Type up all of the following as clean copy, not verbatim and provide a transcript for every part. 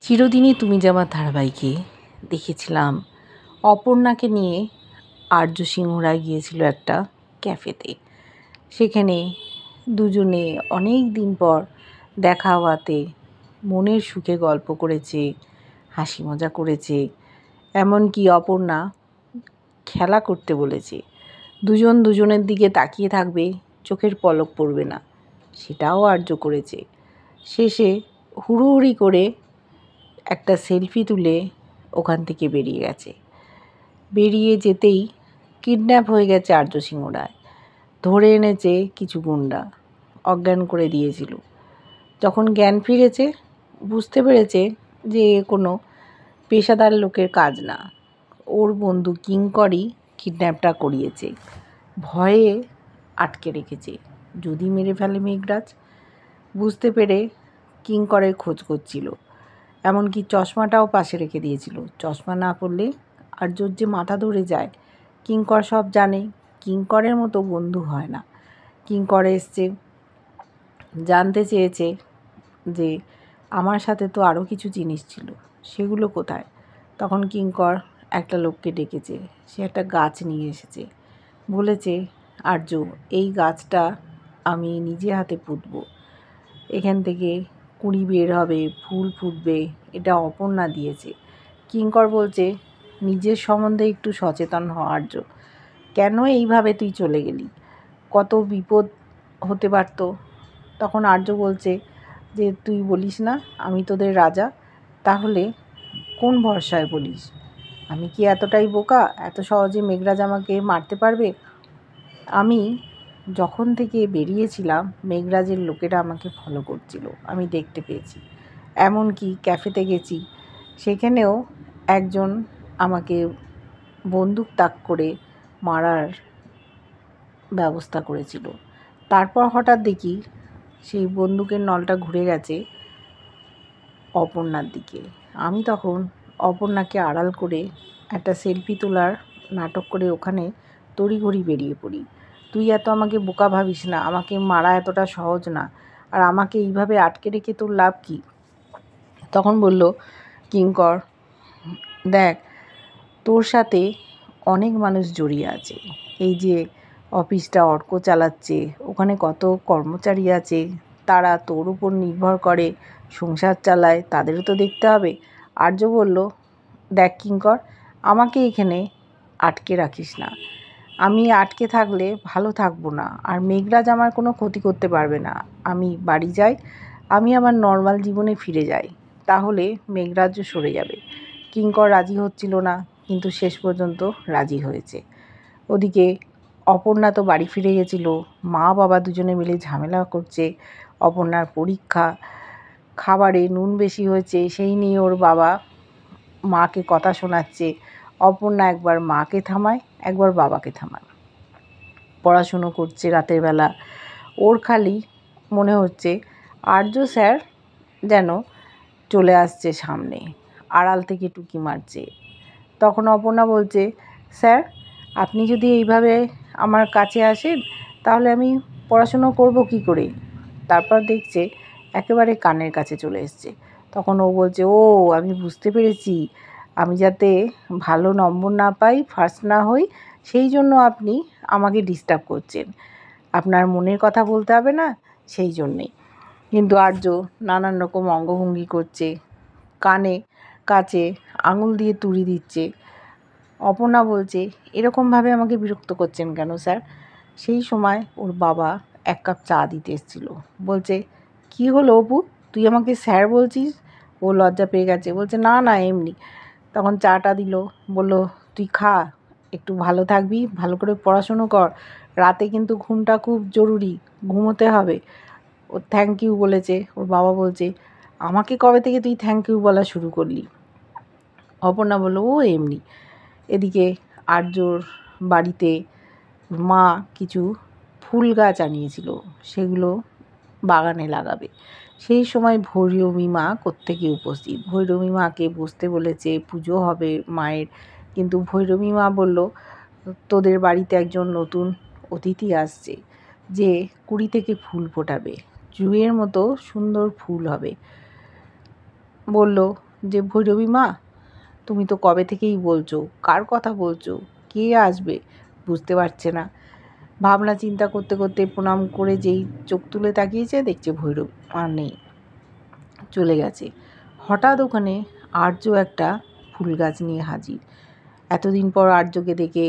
চিরদিনই তুমি যে আমার ধারাবাহিকে দেখেছিলাম অপর্ণাকে নিয়ে আর্য সিংহরা গিয়েছিল একটা ক্যাফেতে। সেখানে দুজনে অনেক দিন পর দেখা হওয়াতে মনের সুখে গল্প করেছে, হাসি মজা করেছে। এমনকি অপর্ণা খেলা করতে বলেছে, দুজন দুজনের দিকে তাকিয়ে থাকবে, চোখের পলক পড়বে না, সেটাও আর্য করেছে। শেষে হুড়োহুড়ি করে একটা সেলফি তুলে ওখান থেকে বেরিয়ে গেছে। বেরিয়ে যেতেই কিডন্যাপ হয়ে গেছে আর্য সিংহ রায়। ধরে এনেছে কিছু গুন্ডা, অজ্ঞান করে দিয়েছিল। যখন জ্ঞান ফিরেছে বুঝতে পেরেছে যে এ কোনো পেশাদার লোকের কাজ না, ওর বন্ধু কিঙ্করই কিডন্যাপটা করিয়েছে। ভয়ে আটকে রেখেছে, যদি মেরে ফেলে মেঘরাজ। বুঝতে পেরে কিঙ্করের খোঁজ করছিল, এমনকি চশমাটাও পাশে রেখে দিয়েছিল। চশমা না পড়লে আর্যর যে মাথা ধরে যায়। কিঙ্কর সব জানে, কিঙ্করের মতো বন্ধু হয় না। কিঙ্কর এসছে, জানতে চেয়েছে যে আমার সাথে তো আরও কিছু জিনিস ছিল, সেগুলো কোথায়। তখন কিঙ্কর একটা লোককে ডেকেছে, সে একটা গাছ নিয়ে এসেছে। বলেছে, আর্য, এই গাছটা আমি নিজে হাতে পুঁতব, এখান থেকে কুঁড়ি বের হবে, ফুল ফুটবে, এটা অপর্ণা দিয়েছে। কিঙ্কর বলছে, নিজের সম্বন্ধে একটু সচেতন হ আর্য, কেন এইভাবে তুই চলে গেলি, কত বিপদ হতে পারত। তখন আর্য বলছে যে তুই বলিস না আমি তোদের রাজা, তাহলে কোন ভরসায় বলিস? আমি কি এতটাই বোকা, এত সহজে মেঘরাজ আমাকে মারতে পারবে? আমি যখন থেকে বেরিয়েছিলাম মেঘরাজের লোকেরা আমাকে ফলো করছিল, আমি দেখতে পেয়েছি। এমনকি ক্যাফেতে গেছি, সেখানেও একজন আমাকে বন্দুক তাক করে মারার ব্যবস্থা করেছিল। তারপর হঠাৎ দেখি সেই বন্দুকের নলটা ঘুরে গেছে অপর্ণার দিকে। আমি তখন অপর্ণাকে আড়াল করে একটা সেলফি তোলার নাটক করে ওখানে তড়িঘড়ি বেরিয়ে পড়ি। তুই এত আমাকে বোকা ভাবিস না, আমাকে মারা এতটা সহজ না, আর আমাকে এইভাবে আটকে রেখে তোর লাভ কী? তখন বলল কিঙ্কর, দেখ, তোর সাথে অনেক মানুষ জড়িয়ে আছে। এই যে অফিসটা অর্ক চালাচ্ছে, ওখানে কত কর্মচারী আছে, তারা তোর উপর নির্ভর করে সংসার চালায়, তাদেরও তো দেখতে হবে। আর্য বলল, দেখ কিঙ্কর, আমাকে এখানে আটকে রাখিস না, আমি আটকে থাকলে ভালো থাকবো না, আর মেঘরাজ আমার কোনো ক্ষতি করতে পারবে না। আমি বাড়ি যাই, আমি আমার নর্মাল জীবনে ফিরে যাই, তাহলে মেঘরাজ্য সরে যাবে। কিঙ্কর রাজি হচ্ছিল না, কিন্তু শেষ পর্যন্ত রাজি হয়েছে। ওদিকে অপর্ণা তো বাড়ি ফিরে গেছিল, মা বাবা দুজনে মিলে ঝামেলা করছে। অপর্ণার পরীক্ষা, খাবারে নুন বেশি হয়েছে সেই নিয়ে ওর বাবা মাকে কথা শোনাচ্ছে। অপর্ণা একবার মাকে থামায়, একবার বাবাকে থামায়। পড়াশুনো করছে রাতের বেলা, ওর খালি মনে হচ্ছে আর্য স্যার যেন চলে আসছে সামনে, আড়াল থেকে টুকি মারছে। তখন অপর্ণা বলছে, স্যার, আপনি যদি এইভাবে আমার কাছে আসেন তাহলে আমি পড়াশুনো করব কি করে? তারপর দেখছে একেবারে কানের কাছে চলে এসছে। তখন ও বলছে, ও আমি বুঝতে পেরেছি, আমি যাতে ভালো নম্বর না পাই, ফার্স্ট না হই, সেই জন্য আপনি আমাকে ডিস্টার্ব করছেন। আপনার মনের কথা বলতে হবে না, সেই জন্যেই। কিন্তু আর্য নানান রকম অঙ্গভঙ্গি করছে, কানে কাছে আঙুল দিয়ে তুড়ি দিচ্ছে। অপর্ণা বলছে, এরকমভাবে আমাকে বিরক্ত করছেন কেন স্যার? সেই সময় ওর বাবা এক কাপ চা দিতে এসেছিলো। বলছে, কি হলো অপু, তুই আমাকে স্যার বলছিস? ও লজ্জা পেয়ে গেছে, বলছে, না না এমনি। তখন চাটা দিল, বলল, তুই খা, একটু ভালো থাকবি, ভালো করে পড়াশুনো কর, রাতে কিন্তু ঘুমটা খুব জরুরি, ঘুমোতে হবে। ও থ্যাংক ইউ বলেছে। ওর বাবা বলছে, আমাকে কবে থেকে তুই থ্যাংক ইউ বলা শুরু করলি? অপর্ণা বলল, ও এমনি। এদিকে আর্যর বাড়িতে মা কিছু ফুল গাছ আনিয়েছিল, সেগুলো বাগানে লাগাবে। সেই সময় ভৈরবী মা কোত্থেকে উপস্থিত, ভৈরবী মাকে বসতে বলেছে, পুজো হবে মায়ের। কিন্তু ভৈরবী মা বলল, তোদের বাড়িতে একজন নতুন অতিথি আসছে, যে কুড়ি থেকে ফুল ফোটাবে, জুঁইয়ের মতো সুন্দর ফুল হবে। বলল, যে ভৈরবী মা, তুমি তো কবে থেকেই বলছো, কার কথা বলছো, কে আসবে বুঝতে পারছে না। ভাবনা চিন্তা করতে করতে প্রণাম করে যেই চোখ তুলে তাকিয়েছে, দেখছে ভৈরবী আর নেই, চলে গেছে। হঠাৎ ওখানে আর্য একটা ফুল গাছ নিয়ে হাজির। এতদিন পর আর্যকে দেখে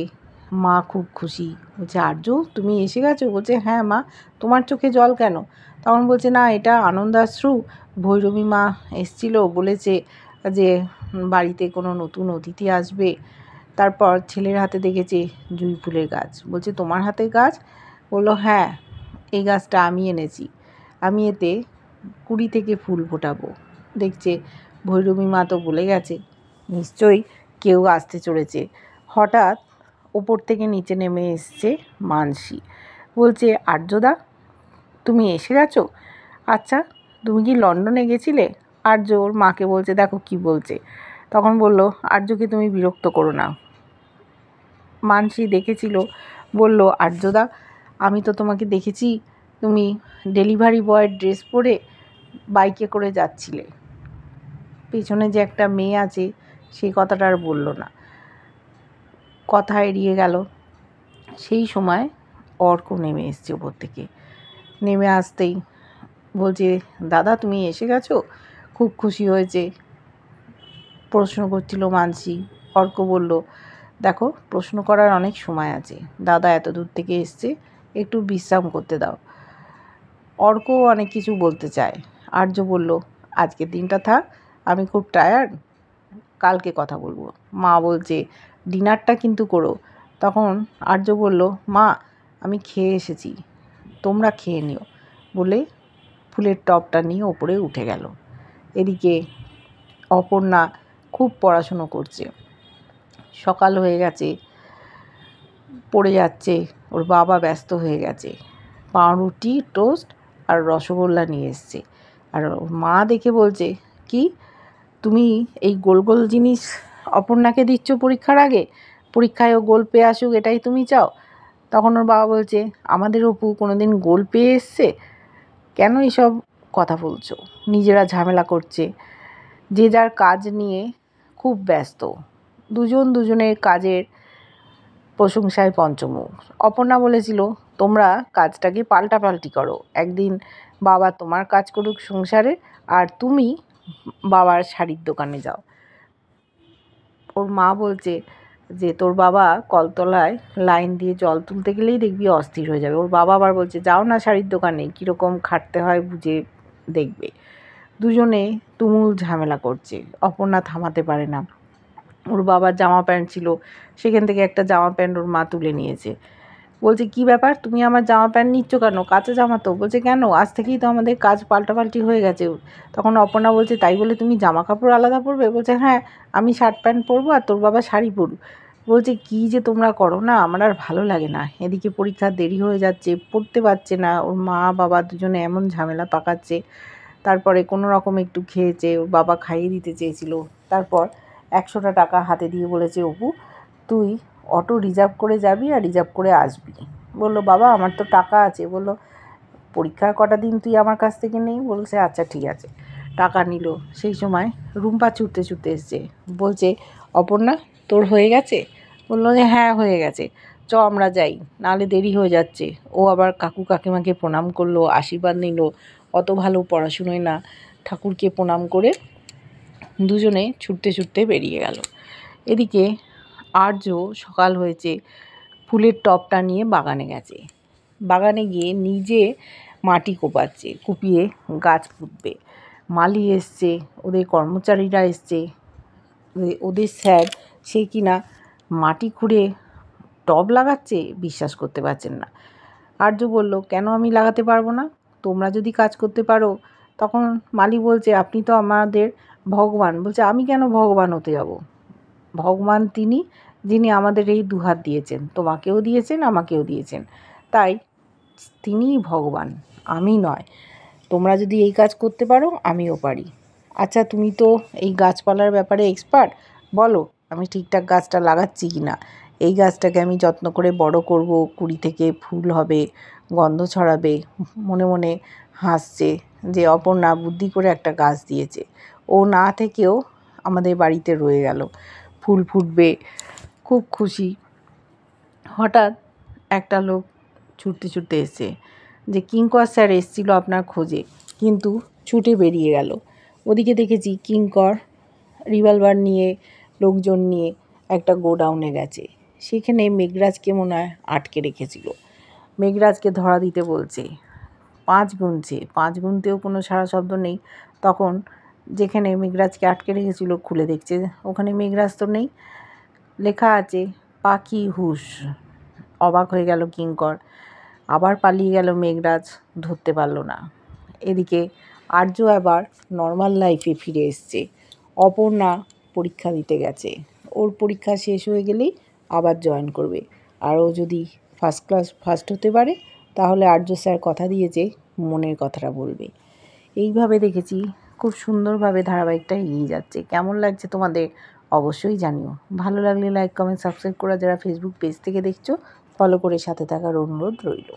মা খুব খুশি। বলছে, আর্য তুমি এসে গেছো? বলছে, হ্যাঁ মা, তোমার চোখে জল কেন? তখন বলছে, না এটা আনন্দাশ্রু, ভৈরবী মা এসছিল, বলেছে যে বাড়িতে কোনো নতুন অতিথি আসবে। তারপর ছেলের হাতে দেখেছে জুঁই ফুলের গাছ। বলছে, তোমার হাতে গাছ? বললো, হ্যাঁ, এই গাছটা আমি এনেছি, আমি এতে 20 থেকে ফুল ফোটাবো। দেখছে ভৈরবী মা তো বলে গেছে, নিশ্চয়ই কেউ আসতে চলেছে। হঠাৎ ওপর থেকে নিচে নেমে এসছে মানসী। বলছে, আর্যদা তুমি এসে গেছো? আচ্ছা, তুমি কি লন্ডনে গেছিলে? আর্য ওর মাকে বলছে, দেখো কি বলছে। তখন বলল, আর্যকে তুমি বিরক্ত করো না। মানসী দেখেছিল, বলল, আর্যদা আমি তো তোমাকে দেখেছি, তুমি ডেলিভারি বয়ের ড্রেস পরে বাইকে করে যাচ্ছিলে। পেছনে যে একটা মেয়ে আছে সেই কথাটা আর বলল না, কথা এড়িয়ে গেল। সেই সময় অর্ক নেমে এসছে ওপর থেকে। নেমে আসতেই বলছে, দাদা তুমি এসে গেছো, খুব খুশি হয়েছে। প্রশ্ন করছিল মানসী। অর্ক বলল, দেখো প্রশ্ন করার অনেক সময় আছে, দাদা এত দূর থেকে এসছে, একটু বিশ্রাম করতে দাও। অর্ক অনেক কিছু বলতে চায়। আর্য বলল, আজকের দিনটা থাক, আমি খুব টায়ার্ড, কালকে কথা বলবো। মা বলছে, ডিনারটা কিন্তু করো। তখন আর্য বলল, মা আমি খেয়ে এসেছি, তোমরা খেয়ে নিও, বলে ফুলের টবটা নিয়ে ওপরে উঠে গেল। এদিকে অপর্ণা খুব পড়াশুনো করছে। সকাল হয়ে গেছে, পড়ে যাচ্ছে, ওর বাবা ব্যস্ত হয়ে গেছে, পাউরুটি টোস্ট আর রসগোল্লা নিয়ে এসছে। আর ওর মা দেখে বলছে, কি তুমি এই গোল গোল জিনিস অপর্ণাকে দিচ্ছ পরীক্ষার আগে? পরীক্ষায় ও গোল পেয়ে আসুক, এটাই তুমি চাও? তখন ওর বাবা বলছে, আমাদের অপু কোনোদিন গোল পেয়ে এসছে? কেন এইসব কথা বলছো? নিজেরা ঝামেলা করছে, যে যার কাজ নিয়ে খুব ব্যস্ত, দুজন দুজনের কাজের প্রশংসায় পঞ্চমুখ। অপর্ণা বলেছিল, তোমরা কাজটাকে পাল্টাপাল্টি করো, একদিন বাবা তোমার কাজ করুক সংসারে, আর তুমি বাবার শাড়ির দোকানে যাও। ওর মা বলছে যে তোর বাবা কলতলায় লাইন দিয়ে জল তুলতে গেলেই দেখবি অস্থির হয়ে যাবে। ওর বাবা আবার বলছে, যাও না শাড়ির দোকানে, কীরকম খাটতে হয় বুঝে দেখবে। দুজনে তুমুল ঝামেলা করছে, অপর্ণা থামাতে পারে না। ওর বাবার জামা প্যান্ট ছিল, সেখান থেকে একটা জামা প্যান্ট ওর মা তুলে নিয়েছে। বলছে, কি ব্যাপার, তুমি আমার জামা প্যান্ট নিচ্ছ কেন? কাঁচা জামা তো। বলছে, কেন, আজ থেকেই তো আমাদের কাজ পাল্টাপাল্টি হয়ে গেছে। তখন অপর্ণা বলছে, তাই বলে তুমি জামা কাপড় আলাদা পরবে? বলছে, হ্যাঁ, আমি শার্ট প্যান্ট পরবো আর তোর বাবা শাড়ি পরুক। বলছে, কি যে তোমরা করো না, আমার আর ভালো লাগে না। এদিকে পরীক্ষার দেরি হয়ে যাচ্ছে, পড়তে পারছে না, ওর মা বাবা দুজনে এমন ঝামেলা পাকাচ্ছে। তারপরে কোনো রকম একটু খেয়েছে, ওর বাবা খাইয়ে দিতে চেয়েছিল। তারপর 100টা টাকা হাতে দিয়ে বলেছে, অপু তুই অটো রিজার্ভ করে যাবি আর রিজার্ভ করে আসবি। বললো, বাবা আমার তো টাকা আছে। বললো, পরীক্ষার কটা দিন তুই আমার কাছ থেকে নেই। বলছে, আচ্ছা ঠিক আছে। টাকা নিল। সেই সময় রুম্পা ছুটতে ছুটতে এসছে, বলছে, অপর্ণা তোর হয়ে গেছে? বললো যে, হ্যাঁ হয়ে গেছে, চ আমরা যাই, নাহলে দেরি হয়ে যাচ্ছে। ও আবার কাকু কাকিমাকে প্রণাম করলো, আশীর্বাদ নিল, অত ভালো পড়াশুনোয় না, ঠাকুরকে প্রণাম করে দুজনে ছুটতে ছুটতে বেরিয়ে গেল। এদিকে আর্য সকাল হয়েছে, ফুলের টবটা নিয়ে বাগানে গেছে। বাগানে গিয়ে নিজে মাটি কোপাচ্ছে, কুপিয়ে গাছ পুঁতবে। মালি এসছে, ওদের কর্মচারীরা এসছে, ওদের স্যার সে কিনা মাটি খুঁড়ে টব লাগাচ্ছে, বিশ্বাস করতে পারছেন না। আর্য বলল, কেন আমি লাগাতে পারবো না? তোমরা যদি কাজ করতে পারো। তখন মালি বলছে, আপনি তো আমাদের ভগবান। বলছে, আমি কেন ভগবান হতে যাব? ভগবান তিনি যিনি আমাদের এই দুহাত দিয়েছেন, তোমাকেও দিয়েছেন আমাকেও দিয়েছেন, তাই তিনিই ভগবান, আমি নয়। তোমরা যদি এই কাজ করতে পারো আমিও পারি। আচ্ছা তুমি তো এই গাছপালার ব্যাপারে এক্সপার্ট, বলো আমি ঠিকঠাক গাছটা লাগাচ্ছি কি না। এই গাছটাকে আমি যত্ন করে বড় করব, কুড়ি থেকে ফুল হবে, গন্ধ ছড়াবে। মনে মনে হাসছে যে অপর্ণা বুদ্ধি করে একটা গাছ দিয়েছে। ও না থেকেও আমাদের বাড়িতে রয়ে গেল, ফুল ফুটবে, খুব খুশি। হঠাৎ একটা লোক ছুটতে ছুটতে এসছে যে কিঙ্কর স্যার এসেছিলো আপনার খোঁজে, কিন্তু ছুটে বেরিয়ে গেল। ওদিকে দেখেছি কিঙ্কর রিভলভার নিয়ে, লোকজন নিয়ে একটা গোডাউনে গেছে। সেখানে মেঘরাজকে মনে হয় আটকে রেখেছিল। মেঘরাজকে ধরা দিতে বলছে, 5 গুনছে, 5 গুনতেও কোনো সাড়া শব্দ নেই। তখন যেখানে মেঘরাজকে আটকে রেখেছিল খুলে দেখছে ওখানে মেঘরাজ তো নেই, লেখা আছে পাখি হুঁশ। অবাক হয়ে গেল কিঙ্কর, আবার পালিয়ে গেল মেঘরাজ, ধরতে পারল না। এদিকে আর্য আবার নর্মাল লাইফে ফিরে এসছে। অপর্ণা পরীক্ষা দিতে গেছে, ওর পরীক্ষা শেষ হয়ে গেলেই আবার জয়েন করবে। আর ও যদি ফার্স্ট হতে পারে তাহলে আর্য স্যার কথা দিয়েছে মনের কথাটা বলবে। এইভাবে দেখেছি খুব সুন্দরভাবে ধারাবাহিকটা এগিয়ে যাচ্ছে। কেমন লাগছে তোমাদের অবশ্যই জানিও। ভালো লাগলে লাইক, কমেন্ট, সাবস্ক্রাইব করা, যারা ফেসবুক পেজ থেকে দেখছো ফলো করে সাথে থাকার অনুরোধ রইল।